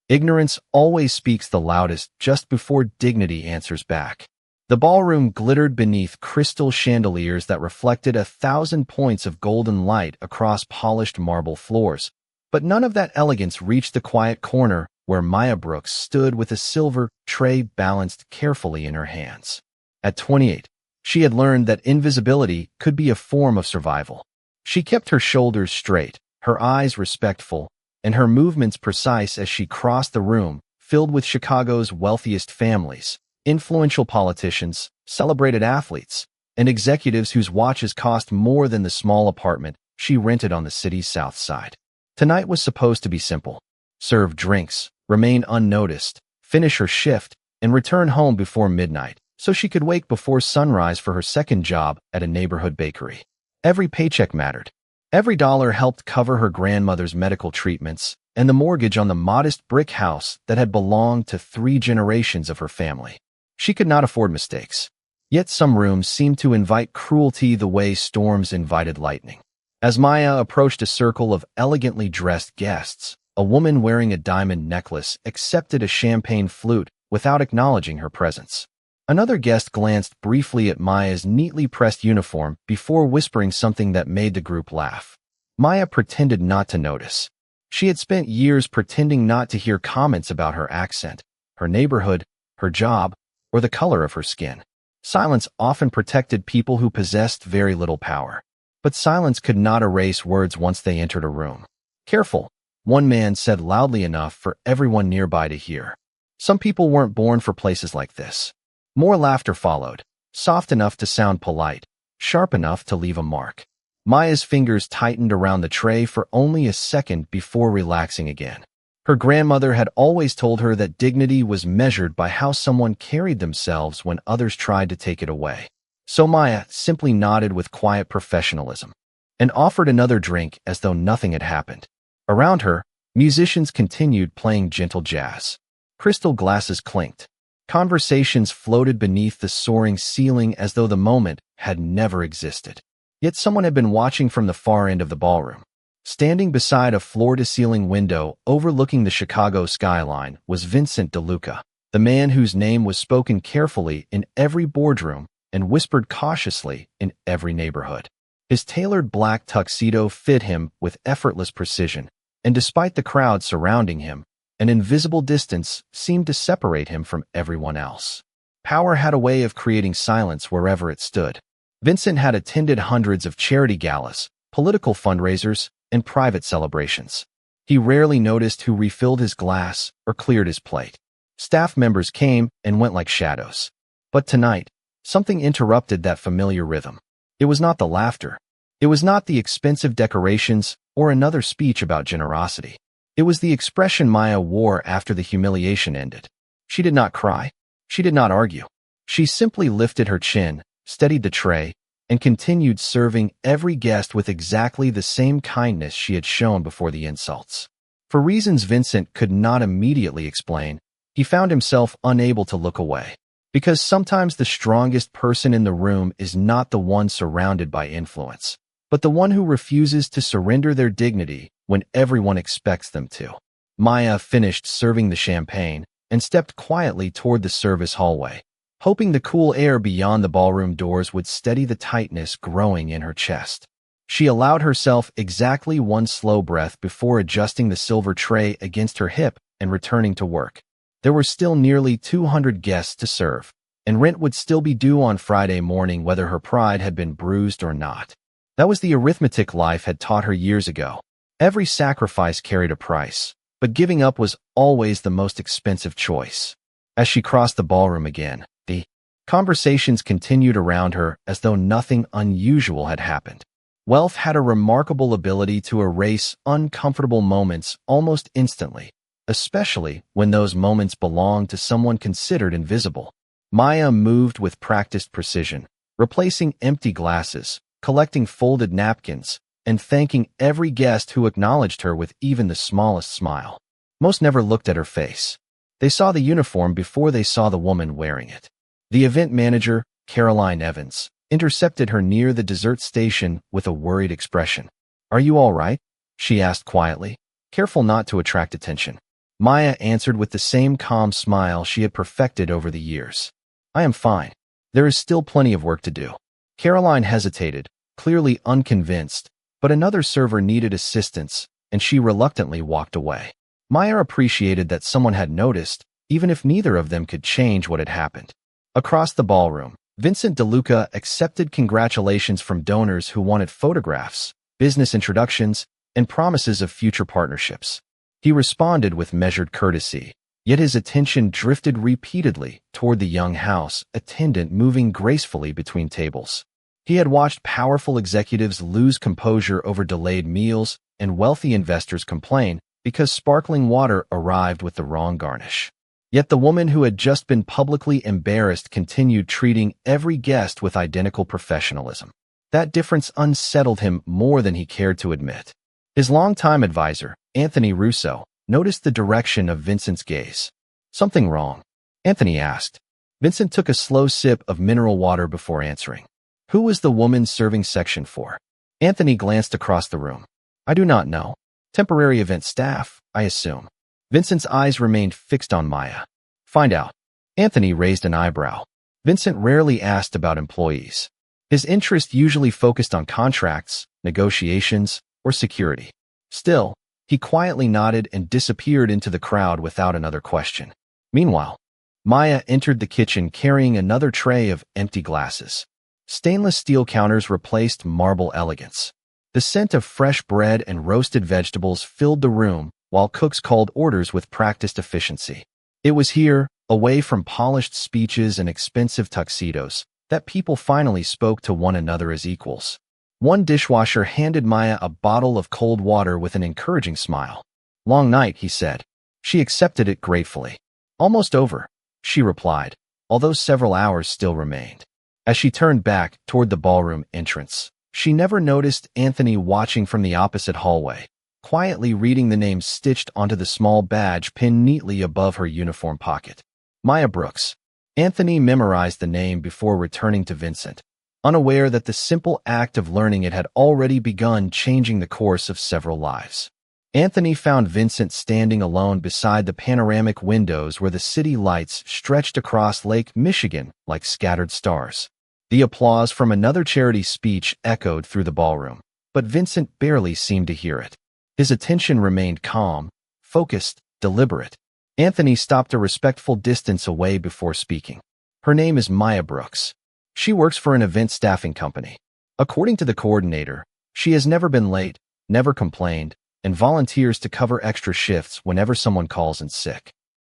Ignorance always speaks the loudest just before dignity answers back. The ballroom glittered beneath crystal chandeliers that reflected 1,000 points of golden light across polished marble floors. But none of that elegance reached the quiet corner where Maya Brooks stood with a silver tray balanced carefully in her hands. At 28, she had learned that invisibility could be a form of survival. She kept her shoulders straight, her eyes respectful, and her movements precise as she crossed the room filled with Chicago's wealthiest families, influential politicians, celebrated athletes, and executives whose watches cost more than the small apartment she rented on the city's south side. Tonight was supposed to be simple. Serve drinks, remain unnoticed, finish her shift, and return home before midnight so she could wake before sunrise for her second job at a neighborhood bakery. Every paycheck mattered. Every dollar helped cover her grandmother's medical treatments and the mortgage on the modest brick house that had belonged to 3 generations of her family. She could not afford mistakes. Yet some rooms seemed to invite cruelty the way storms invited lightning. As Maya approached a circle of elegantly dressed guests, a woman wearing a diamond necklace accepted a champagne flute without acknowledging her presence. Another guest glanced briefly at Maya's neatly pressed uniform before whispering something that made the group laugh. Maya pretended not to notice. She had spent years pretending not to hear comments about her accent, her neighborhood, her job, or the color of her skin. Silence often protected people who possessed very little power. But silence could not erase words once they entered a room. "Careful," one man said loudly enough for everyone nearby to hear. Some people weren't born for places like this. More laughter followed, soft enough to sound polite, sharp enough to leave a mark. Maya's fingers tightened around the tray for only a second before relaxing again. Her grandmother had always told her that dignity was measured by how someone carried themselves when others tried to take it away. So Maya simply nodded with quiet professionalism and offered another drink as though nothing had happened. Around her, musicians continued playing gentle jazz. Crystal glasses clinked. Conversations floated beneath the soaring ceiling as though the moment had never existed. Yet someone had been watching from the far end of the ballroom. Standing beside a floor-to-ceiling window overlooking the Chicago skyline was Vincent DeLuca, the man whose name was spoken carefully in every boardroom and whispered cautiously in every neighborhood. His tailored black tuxedo fit him with effortless precision, and despite the crowd surrounding him, an invisible distance seemed to separate him from everyone else. Power had a way of creating silence wherever it stood. Vincent had attended hundreds of charity galas, political fundraisers, and private celebrations. He rarely noticed who refilled his glass or cleared his plate. Staff members came and went like shadows. But tonight, something interrupted that familiar rhythm. It was not the laughter. It was not the expensive decorations or another speech about generosity. It was the expression Maya wore after the humiliation ended. She did not cry. She did not argue. She simply lifted her chin, steadied the tray, and continued serving every guest with exactly the same kindness she had shown before the insults. For reasons Vincent could not immediately explain, he found himself unable to look away. Because sometimes the strongest person in the room is not the one surrounded by influence, but the one who refuses to surrender their dignity when everyone expects them to. Maya finished serving the champagne and stepped quietly toward the service hallway, hoping the cool air beyond the ballroom doors would steady the tightness growing in her chest. She allowed herself exactly one slow breath before adjusting the silver tray against her hip and returning to work. There were still nearly 200 guests to serve, and rent would still be due on Friday morning whether her pride had been bruised or not. That was the arithmetic life had taught her years ago. Every sacrifice carried a price, but giving up was always the most expensive choice. As she crossed the ballroom again, the conversations continued around her as though nothing unusual had happened. Wealth had a remarkable ability to erase uncomfortable moments almost instantly, especially when those moments belonged to someone considered invisible. Maya moved with practiced precision, replacing empty glasses, collecting folded napkins, and thanking every guest who acknowledged her with even the smallest smile. Most never looked at her face. They saw the uniform before they saw the woman wearing it. The event manager, Caroline Evans, intercepted her near the dessert station with a worried expression. "Are you all right?" she asked quietly, careful not to attract attention. Maya answered with the same calm smile she had perfected over the years. I am fine. There is still plenty of work to do. Caroline hesitated, clearly unconvinced, but another server needed assistance, and she reluctantly walked away. Maya appreciated that someone had noticed, even if neither of them could change what had happened. Across the ballroom, Vincent DeLuca accepted congratulations from donors who wanted photographs, business introductions, and promises of future partnerships. He responded with measured courtesy, yet his attention drifted repeatedly toward the young house attendant moving gracefully between tables. He had watched powerful executives lose composure over delayed meals and wealthy investors complain because sparkling water arrived with the wrong garnish. Yet the woman who had just been publicly embarrassed continued treating every guest with identical professionalism. That difference unsettled him more than he cared to admit. His longtime advisor, Anthony Russo, noticed the direction of Vincent's gaze. Something wrong? Anthony asked. Vincent took a slow sip of mineral water before answering. Who was the woman serving section for? Anthony glanced across the room. I do not know. Temporary event staff, I assume. Vincent's eyes remained fixed on Maya. Find out. Anthony raised an eyebrow. Vincent rarely asked about employees. His interest usually focused on contracts, negotiations, or security. Still, he quietly nodded and disappeared into the crowd without another question. Meanwhile, Maya entered the kitchen carrying another tray of empty glasses. Stainless steel counters replaced marble elegance. The scent of fresh bread and roasted vegetables filled the room, while cooks called orders with practiced efficiency. It was here, away from polished speeches and expensive tuxedos, that people finally spoke to one another as equals. One dishwasher handed Maya a bottle of cold water with an encouraging smile. Long night, he said. She accepted it gratefully. Almost over, she replied, although several hours still remained. As she turned back toward the ballroom entrance, she never noticed Anthony watching from the opposite hallway, quietly reading the name stitched onto the small badge pinned neatly above her uniform pocket. Maya Brooks. Anthony memorized the name before returning to Vincent, unaware that the simple act of learning it had already begun changing the course of several lives. Anthony found Vincent standing alone beside the panoramic windows where the city lights stretched across Lake Michigan like scattered stars. The applause from another charity speech echoed through the ballroom, but Vincent barely seemed to hear it. His attention remained calm, focused, deliberate. Anthony stopped a respectful distance away before speaking. Her name is Maya Brooks. She works for an event staffing company. According to the coordinator, she has never been late, never complained, and volunteers to cover extra shifts whenever someone calls in sick.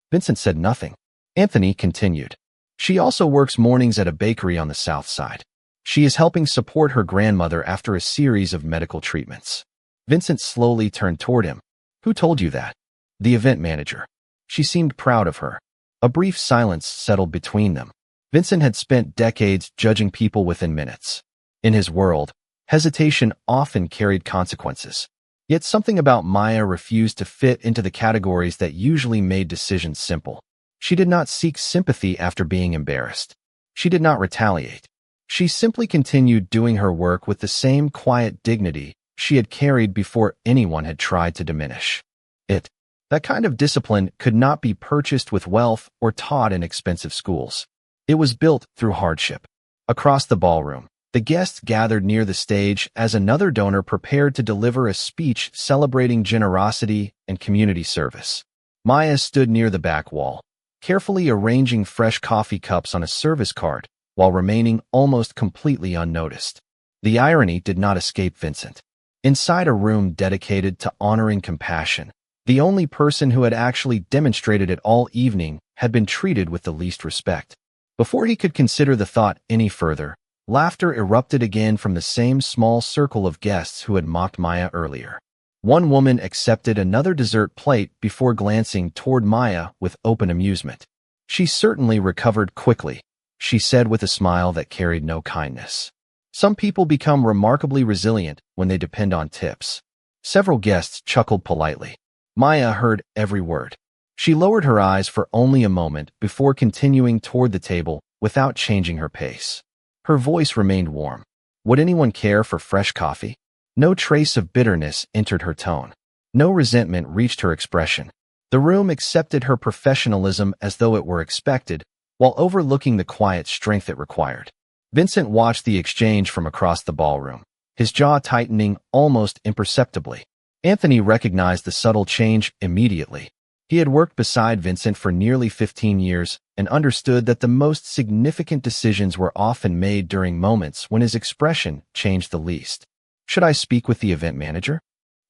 Vincent said nothing. Anthony continued. She also works mornings at a bakery on the south side. She is helping support her grandmother after a series of medical treatments. Vincent slowly turned toward him. Who told you that? The event manager. She seemed proud of her. A brief silence settled between them. Vincent had spent decades judging people within minutes. In his world, hesitation often carried consequences. Yet something about Maya refused to fit into the categories that usually made decisions simple. She did not seek sympathy after being embarrassed. She did not retaliate. She simply continued doing her work with the same quiet dignity she had carried before anyone had tried to diminish it. That kind of discipline could not be purchased with wealth or taught in expensive schools. It was built through hardship. Across the ballroom, the guests gathered near the stage as another donor prepared to deliver a speech celebrating generosity and community service. Maya stood near the back wall, carefully arranging fresh coffee cups on a service cart while remaining almost completely unnoticed. The irony did not escape Vincent. Inside a room dedicated to honoring compassion, the only person who had actually demonstrated it all evening had been treated with the least respect. Before he could consider the thought any further, laughter erupted again from the same small circle of guests who had mocked Maya earlier. One woman accepted another dessert plate before glancing toward Maya with open amusement. She certainly recovered quickly, she said with a smile that carried no kindness. Some people become remarkably resilient when they depend on tips. Several guests chuckled politely. Maya heard every word. She lowered her eyes for only a moment before continuing toward the table without changing her pace. Her voice remained warm. Would anyone care for fresh coffee? No trace of bitterness entered her tone. No resentment reached her expression. The room accepted her professionalism as though it were expected, while overlooking the quiet strength it required. Vincent watched the exchange from across the ballroom, his jaw tightening almost imperceptibly. Anthony recognized the subtle change immediately. He had worked beside Vincent for nearly 15 years and understood that the most significant decisions were often made during moments when his expression changed the least. "Should I speak with the event manager?"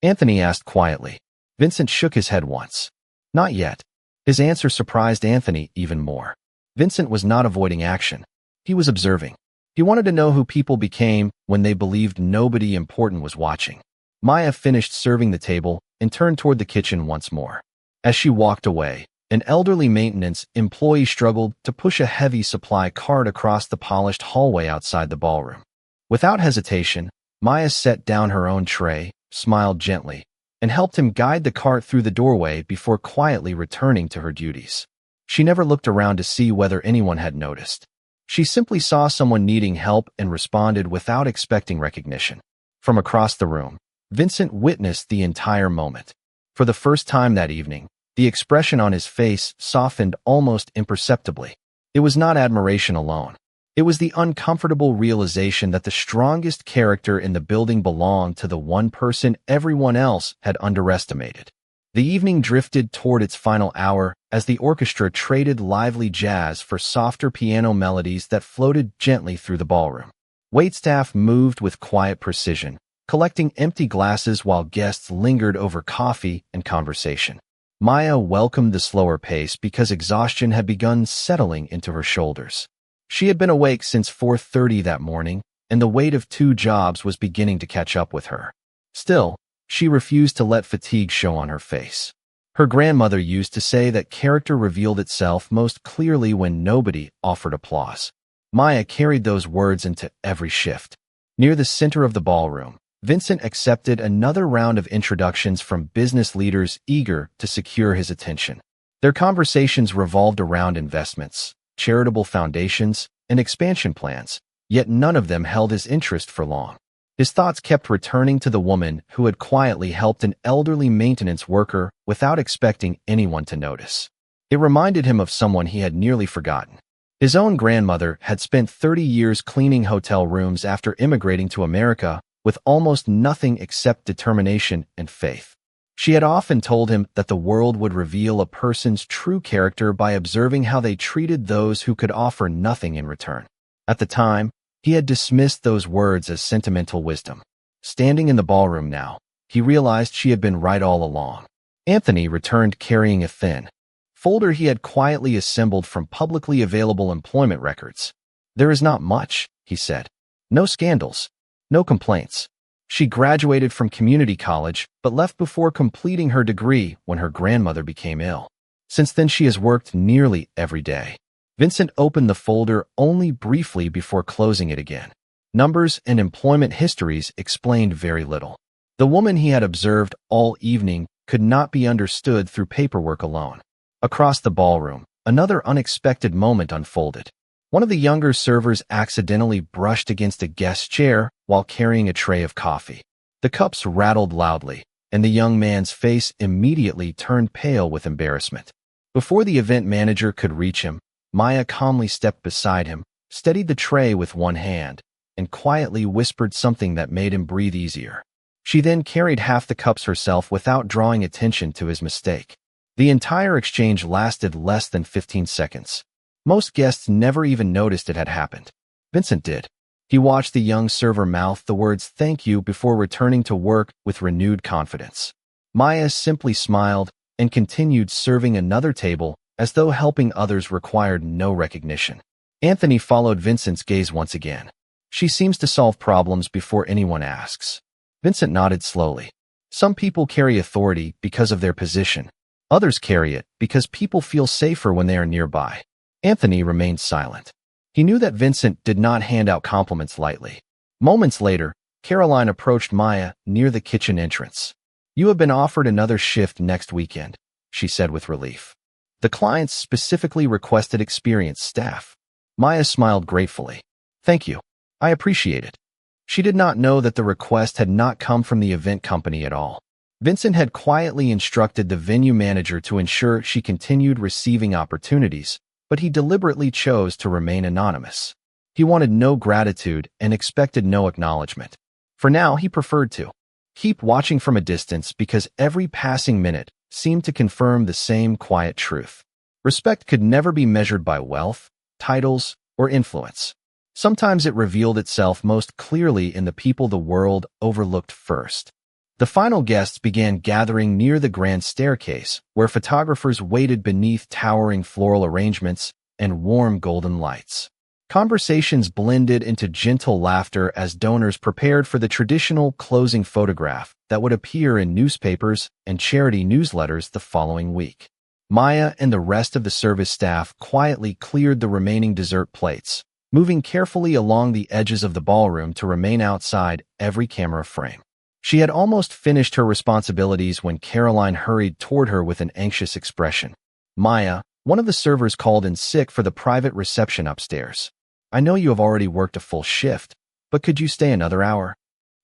Anthony asked quietly. Vincent shook his head once. "Not yet." His answer surprised Anthony even more. Vincent was not avoiding action. He was observing. He wanted to know who people became when they believed nobody important was watching. Maya finished serving the table and turned toward the kitchen once more. As she walked away, an elderly maintenance employee struggled to push a heavy supply cart across the polished hallway outside the ballroom. Without hesitation, Maya set down her own tray, smiled gently, and helped him guide the cart through the doorway before quietly returning to her duties. She never looked around to see whether anyone had noticed. She simply saw someone needing help and responded without expecting recognition. From across the room, Vincent witnessed the entire moment. For the first time that evening, the expression on his face softened almost imperceptibly. It was not admiration alone. It was the uncomfortable realization that the strongest character in the building belonged to the one person everyone else had underestimated. The evening drifted toward its final hour as the orchestra traded lively jazz for softer piano melodies that floated gently through the ballroom. Waitstaff moved with quiet precision, collecting empty glasses while guests lingered over coffee and conversation. Maya welcomed the slower pace because exhaustion had begun settling into her shoulders. She had been awake since 4:30 that morning, and the weight of 2 jobs was beginning to catch up with her. Still, she refused to let fatigue show on her face. Her grandmother used to say that character revealed itself most clearly when nobody offered applause. Maya carried those words into every shift. Near the center of the ballroom, Vincent accepted another round of introductions from business leaders eager to secure his attention. Their conversations revolved around investments, charitable foundations, and expansion plans, yet none of them held his interest for long. His thoughts kept returning to the woman who had quietly helped an elderly maintenance worker without expecting anyone to notice. It reminded him of someone he had nearly forgotten. His own grandmother had spent 30 years cleaning hotel rooms after immigrating to America with almost nothing except determination and faith. She had often told him that the world would reveal a person's true character by observing how they treated those who could offer nothing in return. At the time, he had dismissed those words as sentimental wisdom. Standing in the ballroom now, he realized she had been right all along. Anthony returned carrying a thin folder he had quietly assembled from publicly available employment records. "There is not much," he said. "No scandals. No complaints. She graduated from community college, but left before completing her degree when her grandmother became ill. Since then she has worked nearly every day." Vincent opened the folder only briefly before closing it again. Numbers and employment histories explained very little. The woman he had observed all evening could not be understood through paperwork alone. Across the ballroom, another unexpected moment unfolded. One of the younger servers accidentally brushed against a guest's chair while carrying a tray of coffee. The cups rattled loudly, and the young man's face immediately turned pale with embarrassment. Before the event manager could reach him, Maya calmly stepped beside him, steadied the tray with one hand, and quietly whispered something that made him breathe easier. She then carried half the cups herself without drawing attention to his mistake. The entire exchange lasted less than 15 seconds. Most guests never even noticed it had happened. Vincent did. He watched the young server mouth the words "thank you" before returning to work with renewed confidence. Maya simply smiled and continued serving another table as though helping others required no recognition. Anthony followed Vincent's gaze once again. "She seems to solve problems before anyone asks." Vincent nodded slowly. Some people carry authority because of their position. Others carry it because people feel safer when they are nearby. Anthony remained silent. He knew that Vincent did not hand out compliments lightly. Moments later, Caroline approached Maya near the kitchen entrance. "You have been offered another shift next weekend," she said with relief. "The clients specifically requested experienced staff." Maya smiled gratefully. "Thank you. I appreciate it." She did not know that the request had not come from the event company at all. Vincent had quietly instructed the venue manager to ensure she continued receiving opportunities, but he deliberately chose to remain anonymous. He wanted no gratitude and expected no acknowledgement. For now, he preferred to keep watching from a distance because every passing minute seemed to confirm the same quiet truth. Respect could never be measured by wealth, titles, or influence. Sometimes it revealed itself most clearly in the people the world overlooked first. The final guests began gathering near the grand staircase, where photographers waited beneath towering floral arrangements and warm golden lights. Conversations blended into gentle laughter as donors prepared for the traditional closing photograph that would appear in newspapers and charity newsletters the following week. Maya and the rest of the service staff quietly cleared the remaining dessert plates, moving carefully along the edges of the ballroom to remain outside every camera frame. She had almost finished her responsibilities when Caroline hurried toward her with an anxious expression. "Maya, one of the servers called in sick for the private reception upstairs. I know you have already worked a full shift, but could you stay another hour?"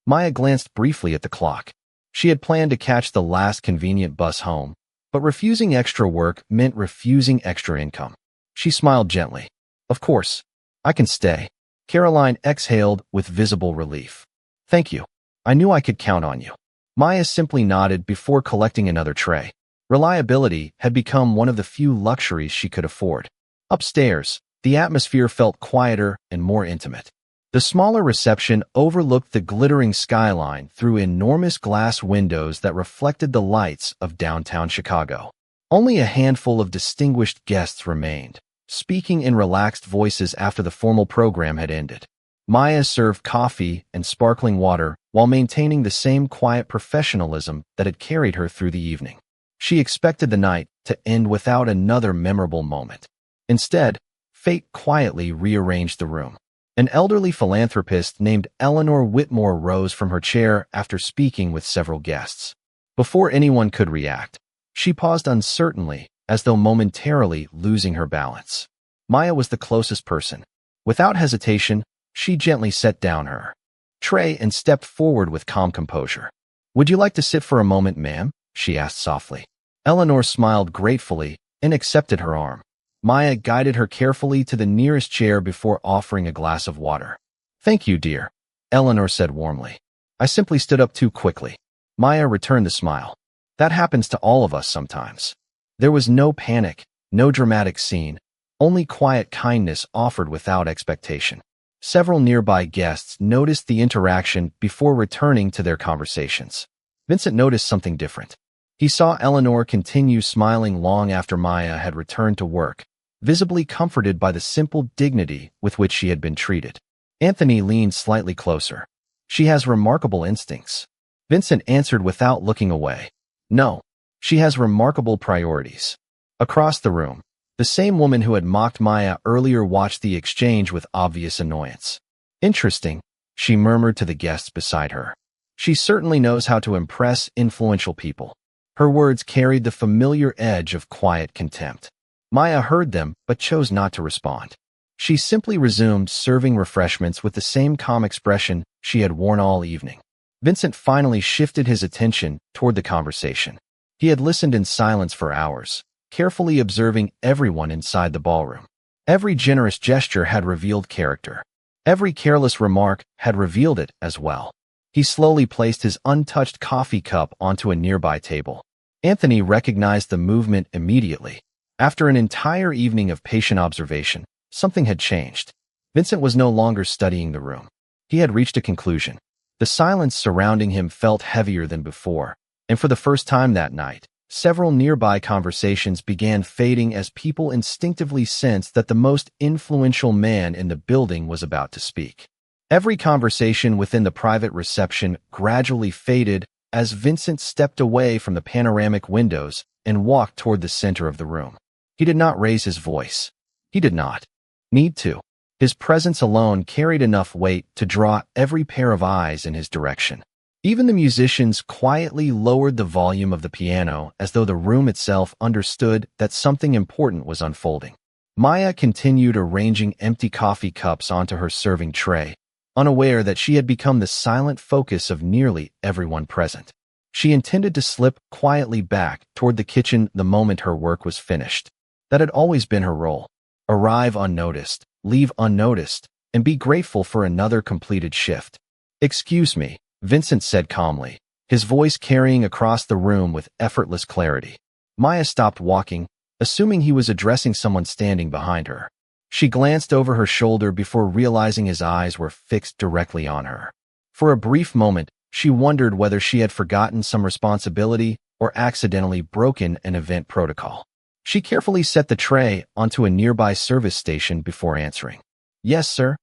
Maya glanced briefly at the clock. She had planned to catch the last convenient bus home, but refusing extra work meant refusing extra income. She smiled gently. "Of course, I can stay." Caroline exhaled with visible relief. "Thank you. I knew I could count on you." Maya simply nodded before collecting another tray. Reliability had become one of the few luxuries she could afford. Upstairs, the atmosphere felt quieter and more intimate. The smaller reception overlooked the glittering skyline through enormous glass windows that reflected the lights of downtown Chicago. Only a handful of distinguished guests remained, speaking in relaxed voices after the formal program had ended. Maya served coffee and sparkling water while maintaining the same quiet professionalism that had carried her through the evening. She expected the night to end without another memorable moment. Instead, fate quietly rearranged the room. An elderly philanthropist named Eleanor Whitmore rose from her chair after speaking with several guests. Before anyone could react, she paused uncertainly, as though momentarily losing her balance. Maya was the closest person. Without hesitation, she gently set down her tray and stepped forward with calm composure. "Would you like to sit for a moment, ma'am?" she asked softly. Eleanor smiled gratefully and accepted her arm. Maya guided her carefully to the nearest chair before offering a glass of water. "Thank you, dear," Eleanor said warmly. "I simply stood up too quickly." Maya returned the smile. "That happens to all of us sometimes." There was no panic, no dramatic scene, only quiet kindness offered without expectation. Several nearby guests noticed the interaction before returning to their conversations. Vincent noticed something different. He saw Eleanor continue smiling long after Maya had returned to work, visibly comforted by the simple dignity with which she had been treated. Anthony leaned slightly closer. "She has remarkable instincts." Vincent answered without looking away. "No, she has remarkable priorities." Across the room, the same woman who had mocked Maya earlier watched the exchange with obvious annoyance. "Interesting," she murmured to the guests beside her. "She certainly knows how to impress influential people." Her words carried the familiar edge of quiet contempt. Maya heard them, but chose not to respond. She simply resumed serving refreshments with the same calm expression she had worn all evening. Vincent finally shifted his attention toward the conversation. He had listened in silence for hours, carefully observing everyone inside the ballroom. Every generous gesture had revealed character. Every careless remark had revealed it as well. He slowly placed his untouched coffee cup onto a nearby table. Anthony recognized the movement immediately. After an entire evening of patient observation, something had changed. Vincent was no longer studying the room. He had reached a conclusion. The silence surrounding him felt heavier than before, and for the first time that night, several nearby conversations began fading as people instinctively sensed that the most influential man in the building was about to speak. Every conversation within the private reception gradually faded as Vincent stepped away from the panoramic windows and walked toward the center of the room. He did not raise his voice. He did not need to. His presence alone carried enough weight to draw every pair of eyes in his direction. Even the musicians quietly lowered the volume of the piano as though the room itself understood that something important was unfolding. Maya continued arranging empty coffee cups onto her serving tray, unaware that she had become the silent focus of nearly everyone present. She intended to slip quietly back toward the kitchen the moment her work was finished. That had always been her role. Arrive unnoticed, leave unnoticed, and be grateful for another completed shift. "Excuse me," Vincent said calmly, his voice carrying across the room with effortless clarity. Maya stopped walking, assuming he was addressing someone standing behind her. She glanced over her shoulder before realizing his eyes were fixed directly on her. For a brief moment, she wondered whether she had forgotten some responsibility or accidentally broken an event protocol. She carefully set the tray onto a nearby service station before answering. "Yes, sir."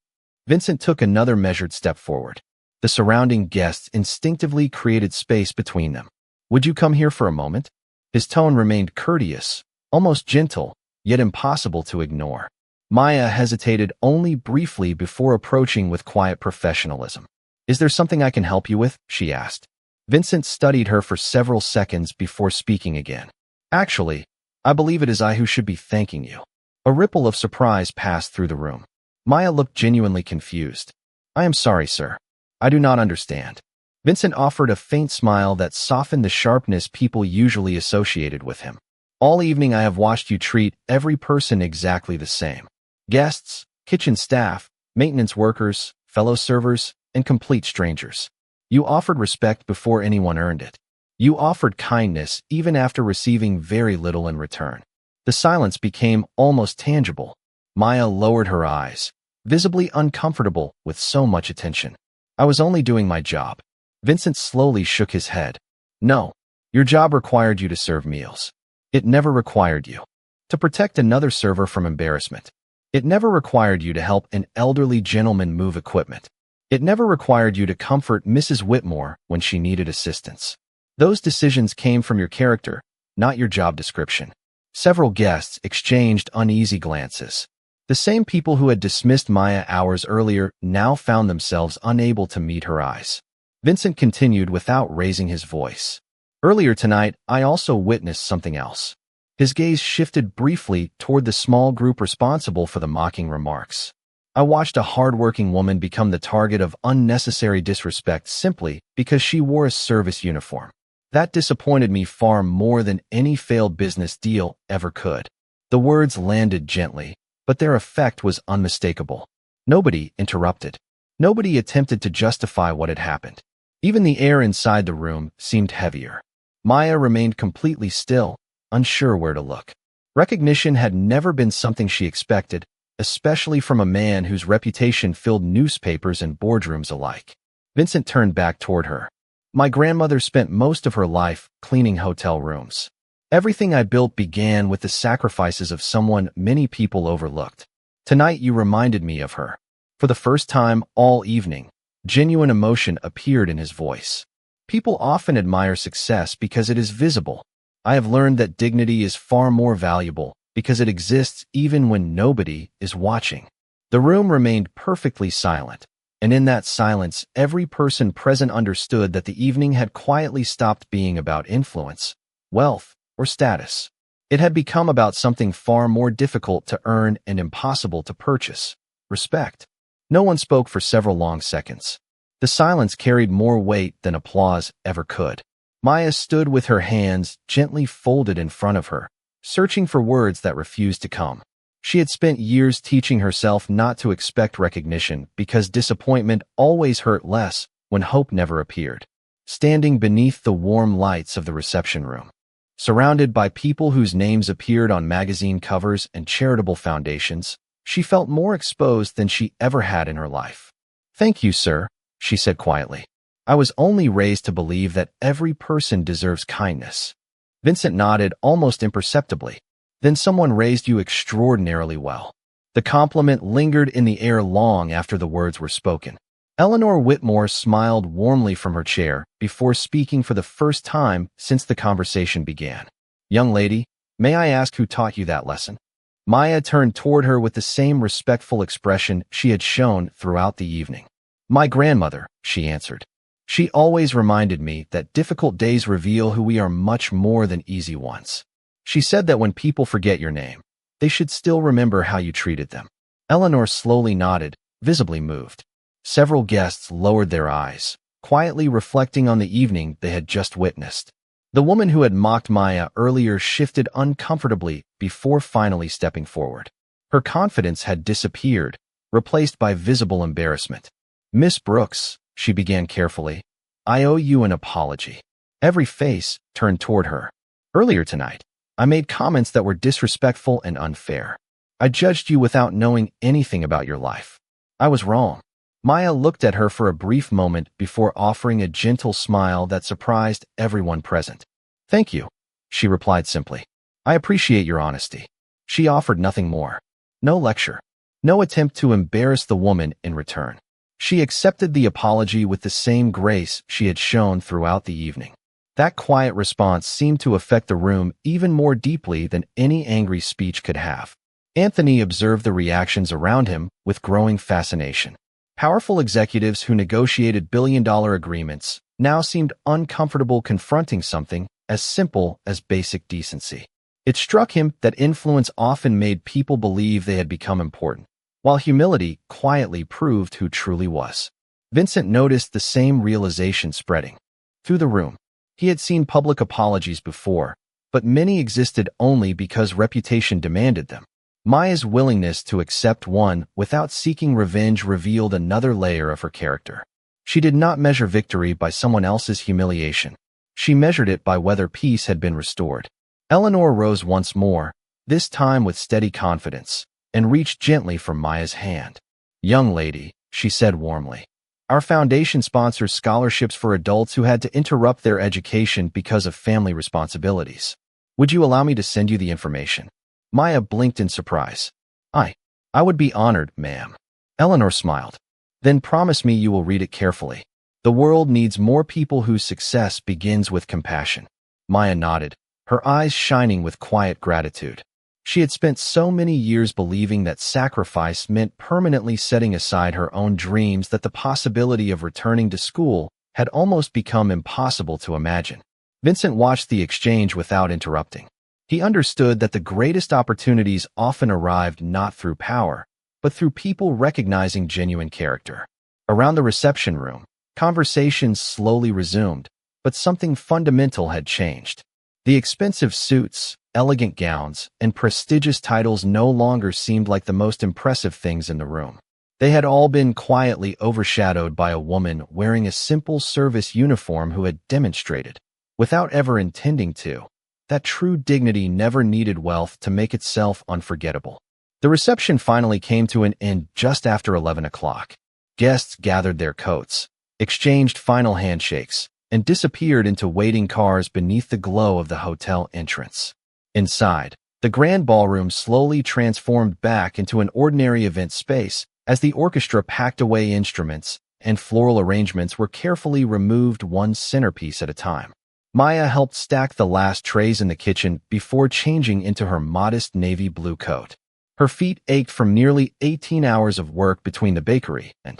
Vincent took another measured step forward. The surrounding guests instinctively created space between them. "Would you come here for a moment?" His tone remained courteous, almost gentle, yet impossible to ignore. Maya hesitated only briefly before approaching with quiet professionalism. "Is there something I can help you with?" she asked. Vincent studied her for several seconds before speaking again. "Actually, I believe it is I who should be thanking you." A ripple of surprise passed through the room. Maya looked genuinely confused. "I am sorry, sir. I do not understand." Vincent offered a faint smile that softened the sharpness people usually associated with him. "All evening I have watched you treat every person exactly the same. Guests, kitchen staff, maintenance workers, fellow servers, and complete strangers. You offered respect before anyone earned it. You offered kindness even after receiving very little in return." The silence became almost tangible. Maya lowered her eyes, visibly uncomfortable with so much attention. "I was only doing my job." Vincent slowly shook his head. "No, your job required you to serve meals. It never required you to protect another server from embarrassment. It never required you to help an elderly gentleman move equipment. It never required you to comfort Mrs. Whitmore when she needed assistance. Those decisions came from your character, not your job description." Several guests exchanged uneasy glances. The same people who had dismissed Maya hours earlier now found themselves unable to meet her eyes. Vincent continued without raising his voice. "Earlier tonight, I also witnessed something else." His gaze shifted briefly toward the small group responsible for the mocking remarks. "I watched a hardworking woman become the target of unnecessary disrespect simply because she wore a service uniform. That disappointed me far more than any failed business deal ever could." The words landed gently, but their effect was unmistakable. Nobody interrupted. Nobody attempted to justify what had happened. Even the air inside the room seemed heavier. Maya remained completely still, unsure where to look. Recognition had never been something she expected, especially from a man whose reputation filled newspapers and boardrooms alike. Vincent turned back toward her. "My grandmother spent most of her life cleaning hotel rooms. Everything I built began with the sacrifices of someone many people overlooked. Tonight you reminded me of her." For the first time all evening, genuine emotion appeared in his voice. "People often admire success because it is visible. I have learned that dignity is far more valuable because it exists even when nobody is watching." The room remained perfectly silent, and in that silence, every person present understood that the evening had quietly stopped being about influence, wealth, or status. It had become about something far more difficult to earn and impossible to purchase: respect. No one spoke for several long seconds. The silence carried more weight than applause ever could. Maya stood with her hands gently folded in front of her, searching for words that refused to come. She had spent years teaching herself not to expect recognition because disappointment always hurt less when hope never appeared. Standing beneath the warm lights of the reception room, surrounded by people whose names appeared on magazine covers and charitable foundations, she felt more exposed than she ever had in her life. "Thank you, sir," she said quietly. "I was only raised to believe that every person deserves kindness." Vincent nodded almost imperceptibly. "Then someone raised you extraordinarily well." The compliment lingered in the air long after the words were spoken. Eleanor Whitmore smiled warmly from her chair before speaking for the first time since the conversation began. "Young lady, may I ask who taught you that lesson?" Maya turned toward her with the same respectful expression she had shown throughout the evening. "My grandmother," she answered. "She always reminded me that difficult days reveal who we are much more than easy ones. She said that when people forget your name, they should still remember how you treated them." Eleanor slowly nodded, visibly moved. Several guests lowered their eyes, quietly reflecting on the evening they had just witnessed. The woman who had mocked Maya earlier shifted uncomfortably before finally stepping forward. Her confidence had disappeared, replaced by visible embarrassment. "Miss Brooks," she began carefully, "I owe you an apology." Every face turned toward her. "Earlier tonight, I made comments that were disrespectful and unfair. I judged you without knowing anything about your life. I was wrong." Maya looked at her for a brief moment before offering a gentle smile that surprised everyone present. "Thank you," she replied simply. "I appreciate your honesty." She offered nothing more. No lecture. No attempt to embarrass the woman in return. She accepted the apology with the same grace she had shown throughout the evening. That quiet response seemed to affect the room even more deeply than any angry speech could have. Anthony observed the reactions around him with growing fascination. Powerful executives who negotiated billion-dollar agreements now seemed uncomfortable confronting something as simple as basic decency. It struck him that influence often made people believe they had become important, while humility quietly proved who truly was. Vincent noticed the same realization spreading through the room. He had seen public apologies before, but many existed only because reputation demanded them. Maya's willingness to accept one without seeking revenge revealed another layer of her character. She did not measure victory by someone else's humiliation. She measured it by whether peace had been restored. Eleanor rose once more, this time with steady confidence, and reached gently for Maya's hand. "Young lady," she said warmly, "our foundation sponsors scholarships for adults who had to interrupt their education because of family responsibilities. Would you allow me to send you the information?" Maya blinked in surprise. I would be honored, ma'am." Eleanor smiled. "Then promise me you will read it carefully. The world needs more people whose success begins with compassion." Maya nodded, her eyes shining with quiet gratitude. She had spent so many years believing that sacrifice meant permanently setting aside her own dreams that the possibility of returning to school had almost become impossible to imagine. Vincent watched the exchange without interrupting. He understood that the greatest opportunities often arrived not through power, but through people recognizing genuine character. Around the reception room, conversations slowly resumed, but something fundamental had changed. The expensive suits, elegant gowns, and prestigious titles no longer seemed like the most impressive things in the room. They had all been quietly overshadowed by a woman wearing a simple service uniform who had demonstrated, without ever intending to, that true dignity never needed wealth to make itself unforgettable. The reception finally came to an end just after 11 o'clock. Guests gathered their coats, exchanged final handshakes, and disappeared into waiting cars beneath the glow of the hotel entrance. Inside, the grand ballroom slowly transformed back into an ordinary event space as the orchestra packed away instruments and floral arrangements were carefully removed one centerpiece at a time. Maya helped stack the last trays in the kitchen before changing into her modest navy blue coat. Her feet ached from nearly 18 hours of work between the bakery and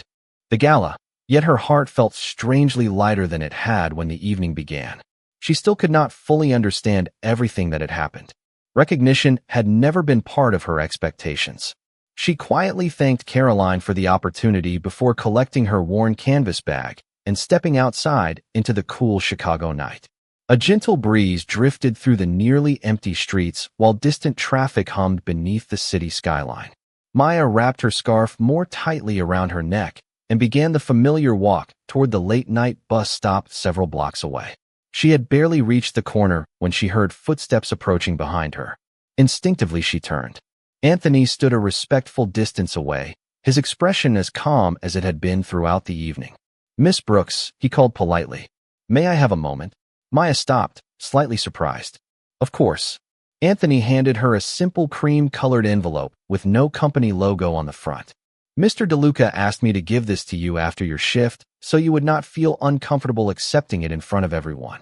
the gala, yet her heart felt strangely lighter than it had when the evening began. She still could not fully understand everything that had happened. Recognition had never been part of her expectations. She quietly thanked Caroline for the opportunity before collecting her worn canvas bag and stepping outside into the cool Chicago night. A gentle breeze drifted through the nearly empty streets while distant traffic hummed beneath the city skyline. Maya wrapped her scarf more tightly around her neck and began the familiar walk toward the late-night bus stop several blocks away. She had barely reached the corner when she heard footsteps approaching behind her. Instinctively, she turned. Anthony stood a respectful distance away, his expression as calm as it had been throughout the evening. "Miss Brooks," he called politely. "May I have a moment?" Maya stopped, slightly surprised. "Of course." Anthony handed her a simple cream-colored envelope with no company logo on the front. "Mr. DeLuca asked me to give this to you after your shift, so you would not feel uncomfortable accepting it in front of everyone."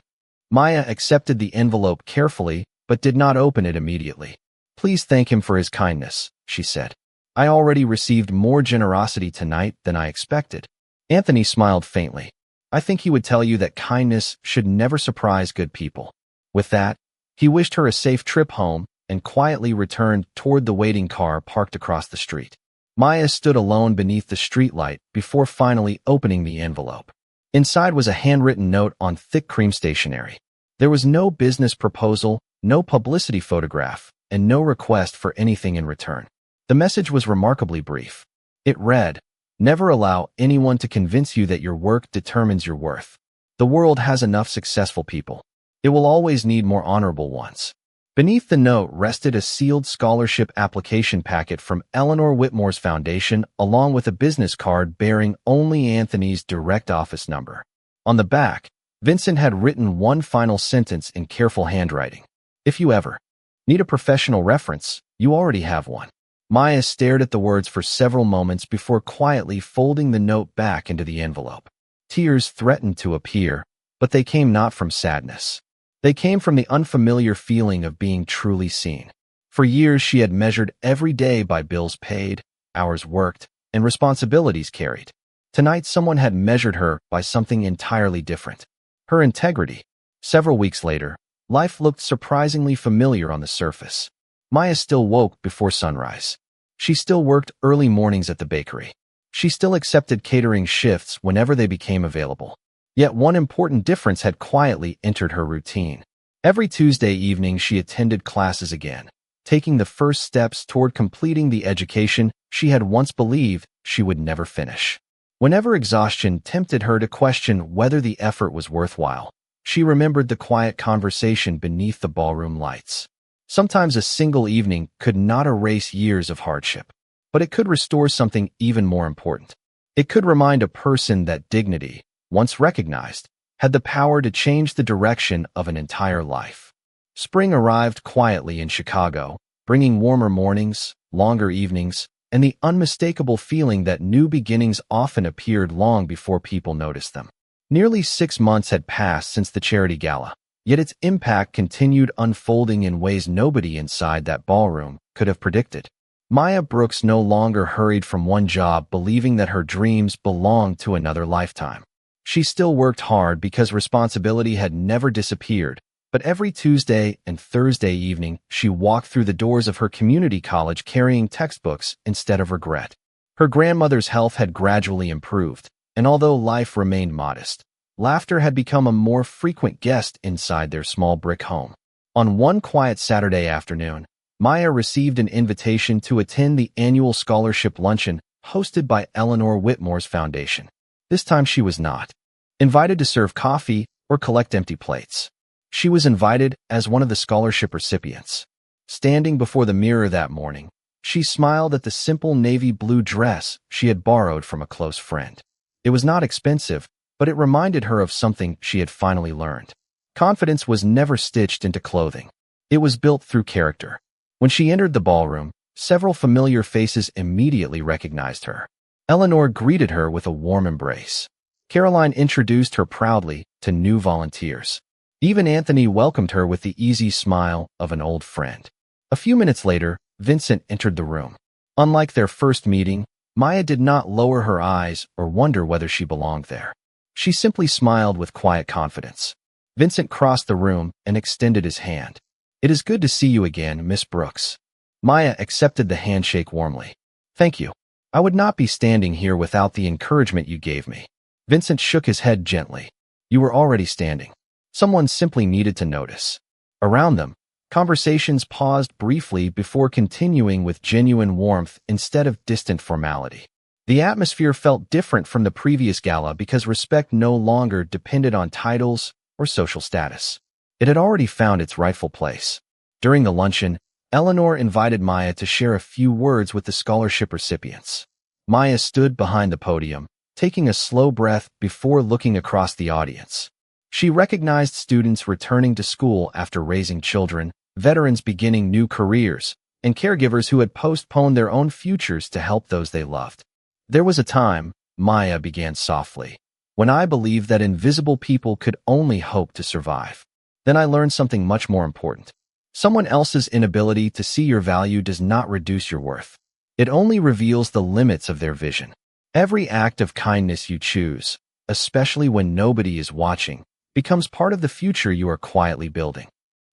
Maya accepted the envelope carefully, but did not open it immediately. "Please thank him for his kindness," she said. "I already received more generosity tonight than I expected." Anthony smiled faintly. "I think he would tell you that kindness should never surprise good people." With that, he wished her a safe trip home and quietly returned toward the waiting car parked across the street. Maya stood alone beneath the streetlight before finally opening the envelope. Inside was a handwritten note on thick cream stationery. There was no business proposal, no publicity photograph, and no request for anything in return. The message was remarkably brief. It read, "Never allow anyone to convince you that your work determines your worth. The world has enough successful people. It will always need more honorable ones." Beneath the note rested a sealed scholarship application packet from Eleanor Whitmore's foundation, along with a business card bearing only Anthony's direct office number. On the back, Vincent had written one final sentence in careful handwriting. "If you ever need a professional reference, you already have one." Maya stared at the words for several moments before quietly folding the note back into the envelope. Tears threatened to appear, but they came not from sadness. They came from the unfamiliar feeling of being truly seen. For years, she had measured every day by bills paid, hours worked, and responsibilities carried. Tonight, someone had measured her by something entirely different: her integrity. Several weeks later, life looked surprisingly familiar on the surface. Maya still woke before sunrise. She still worked early mornings at the bakery. She still accepted catering shifts whenever they became available. Yet one important difference had quietly entered her routine. Every Tuesday evening, she attended classes again, taking the first steps toward completing the education she had once believed she would never finish. Whenever exhaustion tempted her to question whether the effort was worthwhile, she remembered the quiet conversation beneath the ballroom lights. Sometimes a single evening could not erase years of hardship, but it could restore something even more important. It could remind a person that dignity, once recognized, had the power to change the direction of an entire life. Spring arrived quietly in Chicago, bringing warmer mornings, longer evenings, and the unmistakable feeling that new beginnings often appeared long before people noticed them. Nearly 6 months had passed since the charity gala, yet its impact continued unfolding in ways nobody inside that ballroom could have predicted. Maya Brooks no longer hurried from one job believing that her dreams belonged to another lifetime. She still worked hard because responsibility had never disappeared, but every Tuesday and Thursday evening, she walked through the doors of her community college carrying textbooks instead of regret. Her grandmother's health had gradually improved, and although life remained modest, laughter had become a more frequent guest inside their small brick home. On one quiet Saturday afternoon, Maya received an invitation to attend the annual scholarship luncheon hosted by Eleanor Whitmore's foundation. This time she was not invited to serve coffee or collect empty plates. She was invited as one of the scholarship recipients. Standing before the mirror that morning, she smiled at the simple navy blue dress she had borrowed from a close friend. It was not expensive, but it reminded her of something she had finally learned. Confidence was never stitched into clothing. It was built through character. When she entered the ballroom, several familiar faces immediately recognized her. Eleanor greeted her with a warm embrace. Caroline introduced her proudly to new volunteers. Even Anthony welcomed her with the easy smile of an old friend. A few minutes later, Vincent entered the room. Unlike their first meeting, Maya did not lower her eyes or wonder whether she belonged there. She simply smiled with quiet confidence. Vincent crossed the room and extended his hand. "It is good to see you again, Miss Brooks." Maya accepted the handshake warmly. "Thank you. I would not be standing here without the encouragement you gave me." Vincent shook his head gently. "You were already standing. Someone simply needed to notice." Around them, conversations paused briefly before continuing with genuine warmth instead of distant formality. The atmosphere felt different from the previous gala because respect no longer depended on titles or social status. It had already found its rightful place. During the luncheon, Eleanor invited Maya to share a few words with the scholarship recipients. Maya stood behind the podium, taking a slow breath before looking across the audience. She recognized students returning to school after raising children, veterans beginning new careers, and caregivers who had postponed their own futures to help those they loved. "There was a time," Maya began softly, "when I believed that invisible people could only hope to survive. Then I learned something much more important. Someone else's inability to see your value does not reduce your worth. It only reveals the limits of their vision. Every act of kindness you choose, especially when nobody is watching, becomes part of the future you are quietly building."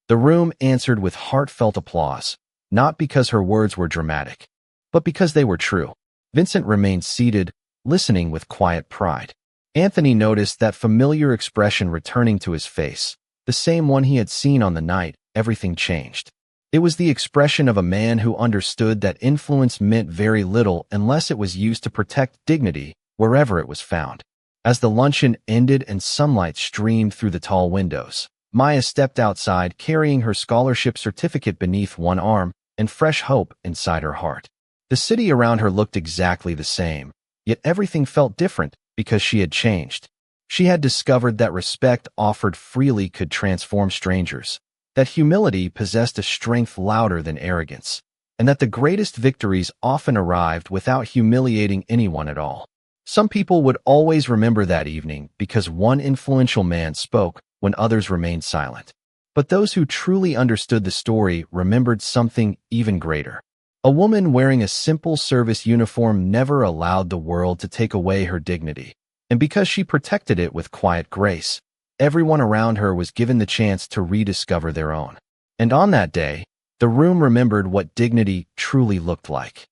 The room answered with heartfelt applause, not because her words were dramatic, but because they were true. Vincent remained seated, listening with quiet pride. Anthony noticed that familiar expression returning to his face, the same one he had seen on the night everything changed. It was the expression of a man who understood that influence meant very little unless it was used to protect dignity wherever it was found. As the luncheon ended and sunlight streamed through the tall windows, Maya stepped outside carrying her scholarship certificate beneath one arm and fresh hope inside her heart. The city around her looked exactly the same, yet everything felt different because she had changed. She had discovered that respect offered freely could transform strangers, that humility possessed a strength louder than arrogance, and that the greatest victories often arrived without humiliating anyone at all. Some people would always remember that evening because one influential man spoke when others remained silent. But those who truly understood the story remembered something even greater. A woman wearing a simple service uniform never allowed the world to take away her dignity, and because she protected it with quiet grace, everyone around her was given the chance to rediscover their own. And on that day, the room remembered what dignity truly looked like.